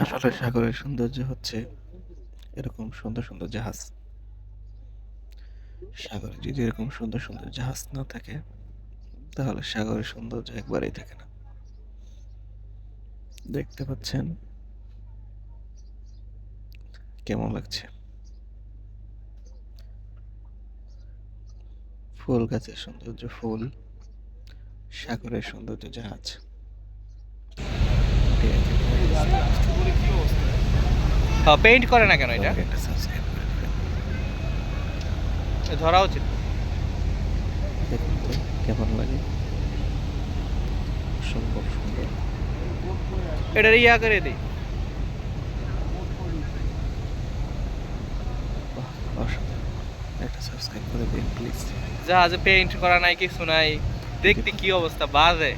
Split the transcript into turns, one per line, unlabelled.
আসলে সাগরের সৌন্দর্য হচ্ছে এরকম সুন্দর সুন্দর জাহাজ। সাগরে যদি এরকম সুন্দর সুন্দর জাহাজ না থাকে তাহলে সাগরের সৌন্দর্য একবারেই থাকে না। দেখতে পাচ্ছেন কেমন লাগছে? ফুল গাছের সৌন্দর্য ফুল, সাগরের সৌন্দর্য জাহাজ।
পেইন্ট করে না কেন এটা?
সবাই একটা সাবস্ক্রাইব করে দিবেন।
ধরা উচিত।
দেখুন তো কেমন লাগে, অসম্ভব সুন্দর।
এটার ইয়া করে দিই।
বাহ, অসাধারণ। একটা সাবস্ক্রাইব করে দিন প্লিজ।
জাহাজে পেইন্ট করা নাই, কিছু নাই, দেখতে কি অবস্থা বাজে।